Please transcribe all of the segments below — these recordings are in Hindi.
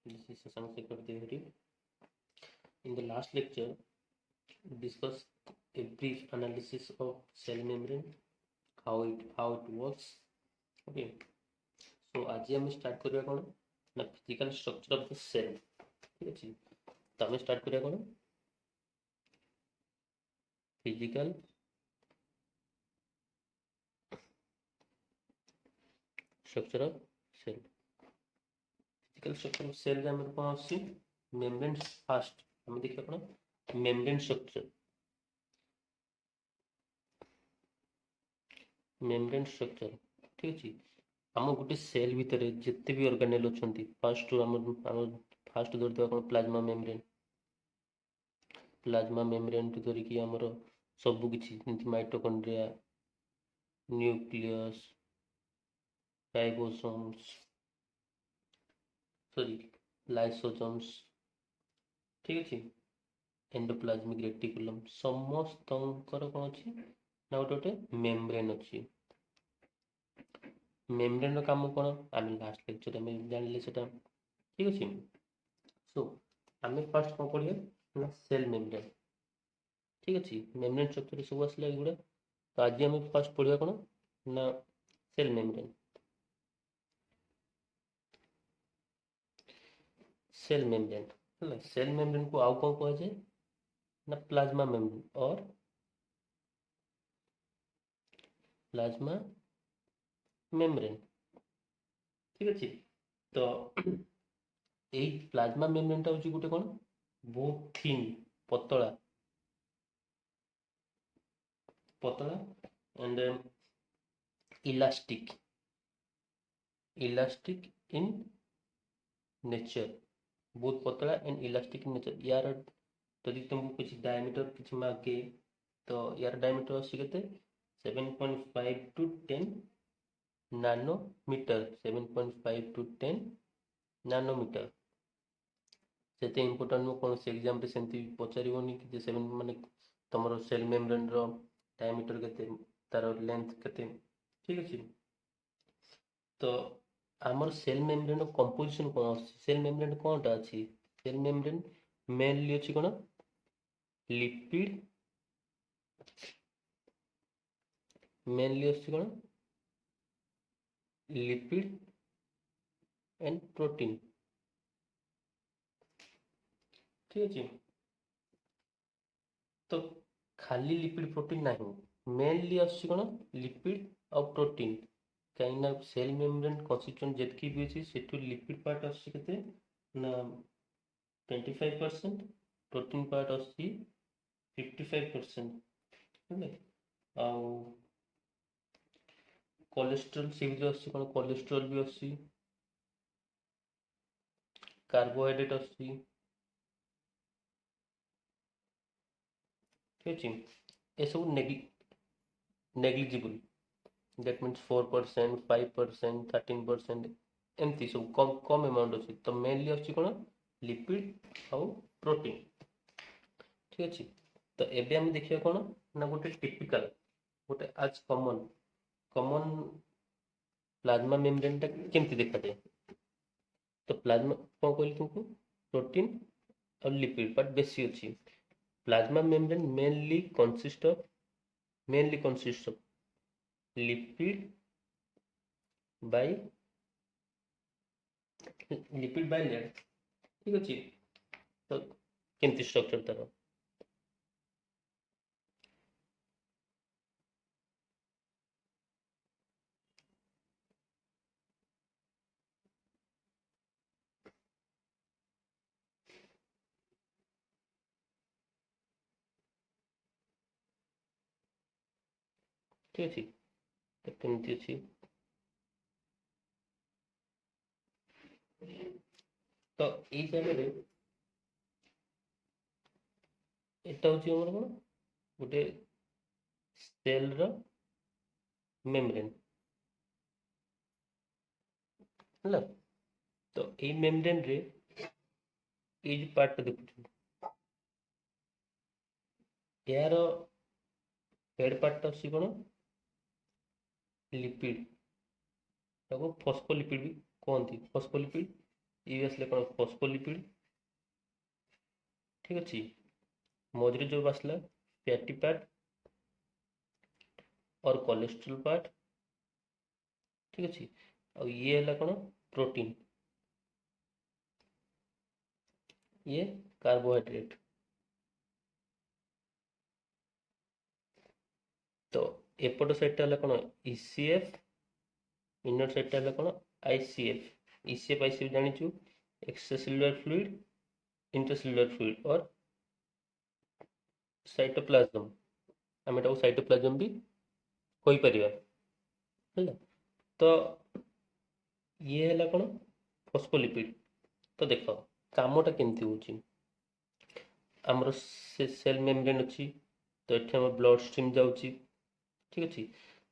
This is Sasank Sekhar Devari. In the last lecture, we discussed a brief analysis of cell membrane, how it works. Okay. So आज हम स्टार्ट करिया कोन ना physical structure of the cell. ठीक अछि. तो हम स्टार्ट करिया कोन physical structure of cell. Physical structure of cell रे हमर कोन अछि मेम्ब्रेन. फास्ट हम देखिया कोन मेम्ब्रेन स्ट्रक्चर. मेम्ब्रेन स्ट्रक्चर ठीक अछि. हम गोटे सेल भितर जिते भी ऑर्गेनेल अछंती फास्ट फास्ट धरते कोन प्लाज्मा मेम्ब्रेन. प्लाज्मा मेम्ब्रेन टू धरिकी हमर सब किछि जेंति mitochondria, nucleus, ribosomes, sorry lysosomes ठीक अछि. एंडोप्लाज्मिक रेटिकुलम समस्तंकर कोन अछि ना गोटे मेम्ब्रेन अछि. मेम्ब्रेन रो काम कोन आमे लास्ट लेक्चर में जानले सेटा ठीक अछि. सो आमे फर्स्ट कोन पढिया ना सेल मेम्ब्रेन ठीक अछि. मेम्ब्रेन स्ट्रक्चर सब आसले एगुडा. तो आज हम फर्स्ट पढिया कोन ना सेल मेम्ब्रेन. सेल मेम्ब्रेन है. सेल मेम्ब्रेन को आउ कोन कह जाय ना प्लाज्मा मेम्ब्रेन और प्लाज्मा मेम्ब्रेन ठीक अछि. तो এই প্লাজমা মেমব্রেনটা হচ্ছে গোটে কোন বহুত থিন পতলা পতলা এন্ড ইলাস্টিক ইন नेचर. बहुत पतला एंड इलास्टिक इन नेचर. यार यदि तुमको कुछ डायमीटर कुछ मांगे तो यार डायमीटर अछि केते 7.5 टू 10 नानोमीटर. 7.5 to 10 nanometre. सेते इंपोर्टेंट नो कोन से एग्जाम रे सेंति पचारिबोनी कि जे 7 माने तमरो सेल मेम्ब्रेन रो डायमीटर केते तार लेंथ केते ठीक अछि. तो आमर सेल मेम्ब्रेन रो कंपोजिशन कोन अछि. सेल मेम्ब्रेन कोनटा अछि. सेल मेम्ब्रेन मेनली अछि कोन लिपिड मेनली अछि कोन लिपिड एंड प्रोटीन ठीक अछि. तो खाली लिपिड प्रोटीन नाही मेनली अछि कोन लिपिड और प्रोटीन. कहीं ना सेल मेम्ब्रेन कॉन्स्टिट्यूएंट जेतकी भी अछि सेठु लिपिड पार्ट अछि केते ना 25%. प्रोटीन पार्ट अछि 55% ठीक है. ଆଉ कोलेस्ट्रॉल से भी अछि कोन कोलेस्ट्रॉल भी अछि कार्बोहाइड्रेट अछि ठीक अछि. ए सब नेग्लिजिबल. दैट मीन्स 4%, 5%, 13% एमती सब कम कम अमाउंट अछि. तो मेनली अछि कोन लिपिड और प्रोटीन ठीक अछि. तो एबे हम देखिया कोन ना गोटे टिपिकल गोटे आज कॉमन प्लाज्मा मेम्ब्रेन टा केमती देखा जाए. तो प्लाज्मा कोन कहली तुमको प्रोटीन और लिपिड बट बेसी अछि. Plasma membrane mainly consist of lipid by layer ठीक अछि. तो केमती स्ट्रक्चर तार ठीक अछि. तो केमती अछि तो এই জায়গায় এটা হচ্ছে আমার কোন গোটে সেল র মেমব্রেন ହେଲା. तो এই মেমব্রেন রে এই যে পার্টটা দেখুଛନ୍ତି यार हेड पार्ट अछि कोन लिपिड ताको फॉस्फोलिपिड भी कहंती. फॉस्फोलिपिड ये आसले कौन फॉस्फोलिपिड ठीक अच्छे मझे जो आसला फैटी फैट और कोलेस्ट्रॉल पार्ट ठीक अच्छे और ये है कौन प्रोटीन ये कार्बोहाइड्रेट तो एपट साइडटा है कौन ईसीएफ इनर साइडटा है कौन आईसीएफ ईसीएफ आईसीएफ जानिछु एक्स्ट्रासेलुलर फ्लूइड इंट्रासेलुलर फ्लूइड और साइटोप्लाज्म आम एटा साइटोप्लाज्म भी कहि परिबा हैला तो ये है कौन फॉस्फोलिपिड तो देख कामटा केमती होची आमर से सेल मेम्ब्रेन अच्छी तो ये आम ब्लड स्ट्रीम जाऊँगी ठीक अच्छे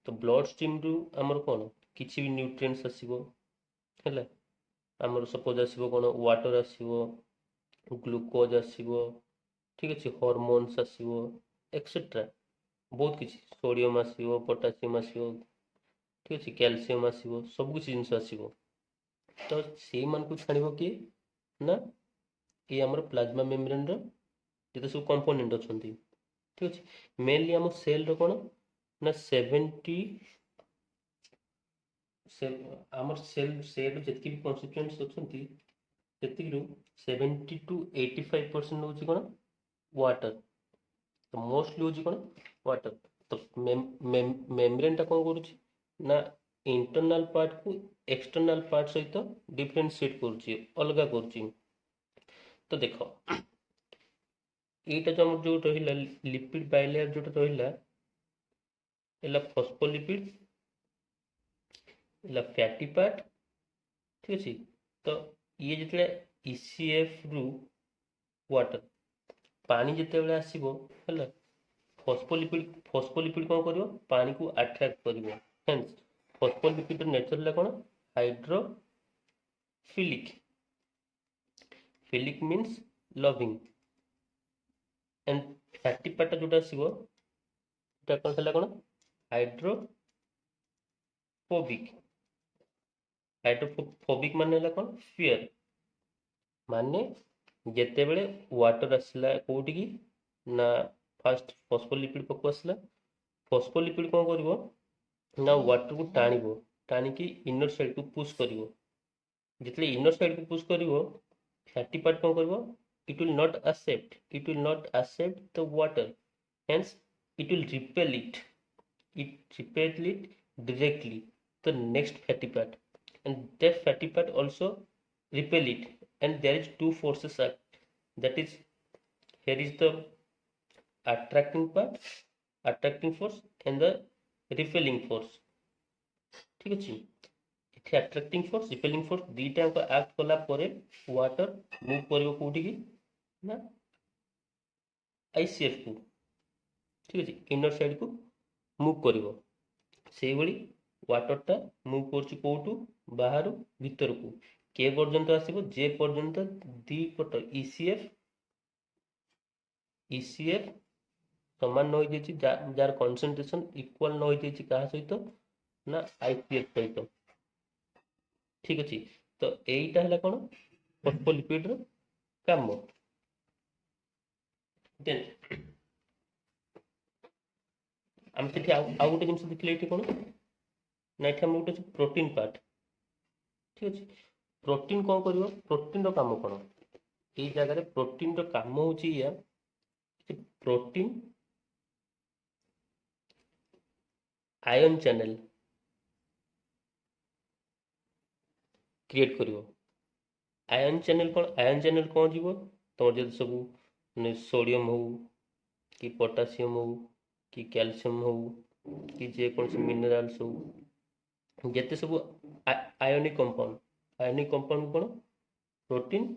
तो ब्लड स्ट्रीम रु आमर कौन किसी भी न्यूट्रिएंट्स आसो है आमर सपोज आसो कौन वाटर आसो ग्लूकोज आसो ठीक अच्छे हॉर्मोन्स आसो एक्सेट्रा बहुत किसी सोडियम आसो पोटासियम आसो ठीक अच्छे कैल्शियम आसो सब किसी जिनस आसो तो से मान को छाड़ किए ना ये आमर प्लाज्मा मेम्ब्रेन जिते सब कंपोनेंट अच्छा ठीक अच्छे मेनली आम सेल कौन ना 70 आमर सेल सेल जितकी भी कन्स्टिट्यूएंट्स अच्छा से 70 to 85% हूँ कौन वाटर तो मोस्टली हूँ कौन वाटर तो मेम्ब्रेन टा कौन करुच्ची ना इंटरनल पार्ट को एक्सटर्नल पार्ट सहित डिफरेंशिएट करुच्ची अलगा करुच्ची तो देख एटा जो जो रहा लिपिड बाइलेयर जो रहा फॉस्फोलिपिड फैटी पार्ट ठीक अच्छे तो ये जिते ईसीएफ रु वाटर पानी जिते आसो है फॉस्फोलिपिड कौन कर पानी को अट्राक्ट कर फॉस्फोलिपिड नेचर है कौन hydrophilic philic means loving and fatty part जो आसो कौन है कौन हाइड्रोफोबिक हाइड्रोफोबिक मान कौन फियर माने जिते बड़े वाटर आसला कौटी की ना फास्ट फॉस्फोलिपिड पाक आसला फॉस्फोलिपिड कौन कर ना वाटर को टाणिबो टाणिकी इनर साइड को पुश कर जिते इनर साइड को पुश कर फैटी पार्ट कौन कर it will not accept the water hence it will repel it directly the next fatty part and that fatty part also repel it and there is two forces act that is here is the attracting force and the repelling force ठीक अच्छे इथे attracting force repelling force दीटा एक्ट कला परे वाटर मूव करिवो कोठी की ना आईसीएफ को ठीक अच्छे इनर साइड को मूव करिवो से भली वाटरटा मूव करछि कोठू बाहर भीतर को के पर्यंत आसीबो जे पर्यंत दी पट ईसीएफ समान न होई छि जार कंसंट्रेशन इक्वल न होई छि कहा सहित ना आईसीएफ सहित ठीक अच्छे तो यहीटा है कौन फॉस्फोलिपिड काम आम से आउ गोटे जिन देखले ये कौन ना ये गोटे प्रोटीन पार्ट ठीक अच्छे प्रोटीन कौन कर प्रोटीन काम कौन ये जगह प्रोटीन काम हूँ या प्रोटीन आयन चैनल क्रिएट कर आयन चैनल कौन जीव तुम जो सब सोडियम हो कि पोटासियम हो कि कैल्शियम हो कि जेकोसी मिनराल्स हो जिते सब आयोनिक कंपाउंड कौन प्रोटीन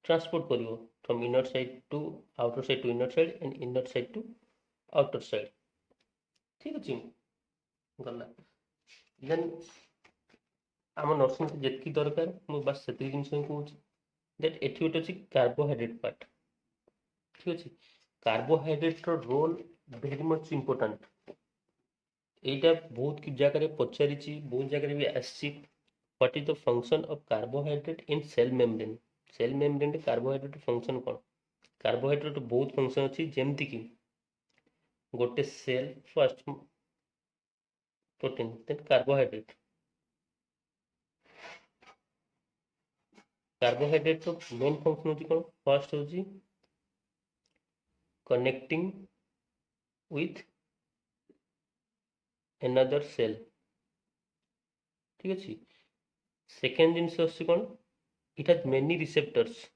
ट्रांसपोर्ट कर from inner side to outer side to inner side and inner side to outer side ठीक अच्छे गला देन आम नर्सिंग जितकी दरकार मुझे बस से जिन कहूँ दैट एटी गोटे अच्छी कार्बोहाइड्रेट पार्ट ठीक अच्छे carbohydrate role very much important यहीटा बहुत जगह पचारि बहुत जगह भी आसी what is the function of carbohydrate in cell membrane cell membrane रे कार्बोहाइड्रेट फंक्शन कौन कार्बोहाइड्रेट बहुत फंक्शन अच्छी जेमती कि गोटे cell first protein then carbohydrate carbohydrate रो मेन फंक्शन होची कौन फर्स्ट होची कनेक्टिंग विथ another cell ठीक अच्छे सेकेंड जिनस अच्छी कौन it has many receptors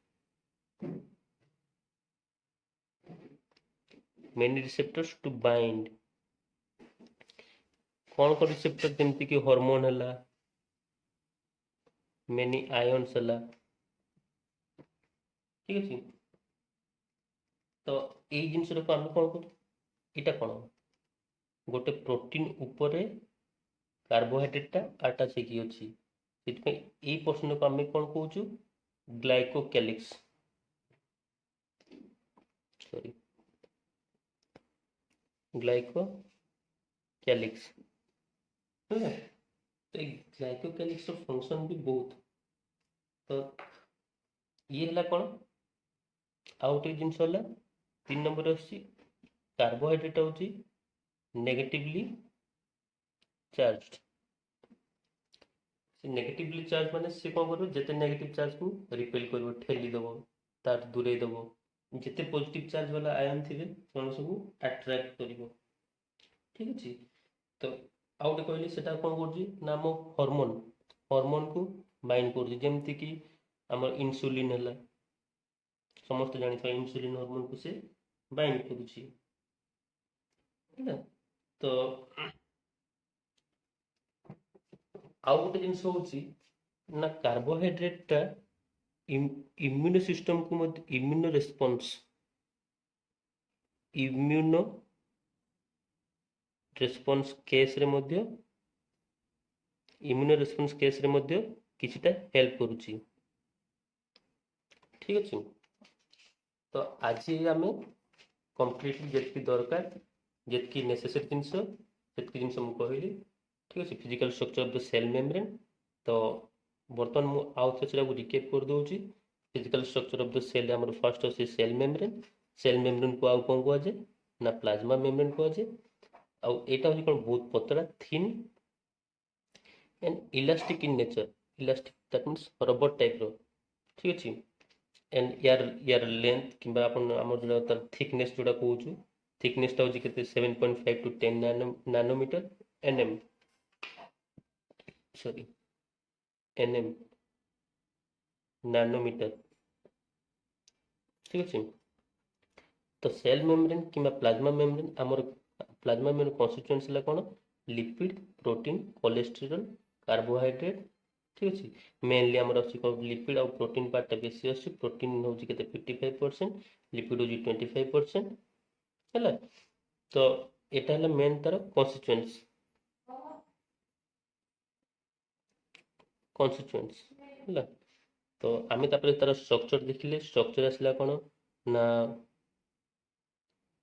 to bind कौन कौन रिसेप्टर जमती कि हार्मोन है मेनी आयन्स है ठीक अच्छे तो यही जिनस आम कौन कर इटा कौन गोटे प्रोटीन उपरे कार्बोहाइड्रेट अटैच होगी ये पोर्शन को आम कौन कहूँ ग्लाइकोक्यालिक्स सॉरी ग्लाइकोक्यालिक्स है तो ग्लाइकोक्यालिक्स फंक्शन भी बहुत तो ये है कौन आउ गोटे जिनस है 3 नंबर आसी कार्बोहाइड्रेट होची नेगेटिवली चार्ज्ड से नेगेटिवली चार्ज माने से कौन करो जिते नेगेटिव चार्ज को रिपेल करो ठेली दबो तार दूरे दबो जिते पॉजिटिव चार्ज वाला आयन थिबे कौन सब अट्रैक्ट करिवो ठीक अछि तो आउ गोटे कहली सेटा कौन करजी ना मो हार्मोन को बाइंड करजी जेमति कि हमर इंसुलिन हला समस्त जानि था इंसुलिन हार्मोन को से बाइंड करूची है तो आउ गोटे जिनस होची ना कार्बोहाइड्रेट टा इम्यूनो सिस्टम को मध्य इम्यूनो रेस्पॉन्स केस रे मध्य इम्यूनो रेस्पॉन्स केस रे मध्य किछिटा हेल्प करूची ठीक अछि तो आज आम कंप्लीटली जितकी दरकार जितकी नेसेसरी जिनस सेतकी जिनस मु कहली ठीक अच्छे physical structure of the cell membrane तो बर्तमान मु आउ थे सेटा को रिकैप कर दूची physical structure of the cell हमर फर्स्ट अछि सेल मेम्ब्रेन को आउ कोन को आजे ना प्लाज्मा मेम्ब्रेन को आजे आउ एटा होची कोन बहुत पतला thin and elastic in nature elastic that means rubber type रो ठीक अछि एंड यार लेंथ किबा अपन हमर जो तर थिकनेस जोडा कहूछु थिकनेस ता होची केते 7.5 to 10 nanometre NM sorry NM nanometre ठीक अच्छे तो सेल मेम्ब्रेन कि प्लाज्मा मेम्ब्रेन आमर प्लाज्मा मेम्ब्रेन कन्स्टिट्यूएंट्स है कौन लिपिड प्रोटीन कोलेस्टेरोल कार्बोहाइड्रेट ठीक अच्छे मेनली आमर अच्छी कौन लिपिड और प्रोटीन पार्टा बेसी अच्छी प्रोटीन हूँ 55% लिपिड हूँ 25% है तो यहाँ है मेन तार कन्स्टिट्यूएंट्स है तो आम तार स्ट्रक्चर देखिले स्ट्रक्चर आसला कौन ना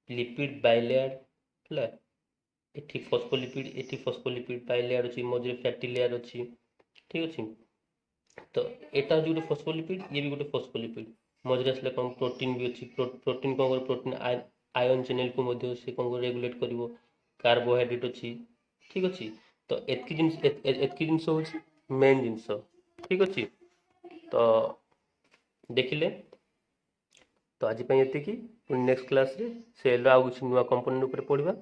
लिपिड बाइलेयर है एठी फॉस्फोलिपिड बाइलेयर अच्छी मझे फैटी लेयर अच्छी ठीक अच्छे तो यहाँ जो गोटे फॉस्फोलिपिड ये भी गोटे फॉस्फोलिपिड मझे आसला कौन प्रोटीन भी अच्छी प्रोटीन कौन कर प्रोटीन आयन चैनल को मध्य से कौन रेगुलेट करिवो कार्बोहाइड्रेट अच्छी ठीक अच्छे तो एतकी जिनस हो मेन जिनस ठीक अच्छे तो देखिले तो आज ये नेक्स्ट क्लास रे सेल आउ किसी नुआ कंपोनेंट ऊपर पढ़ा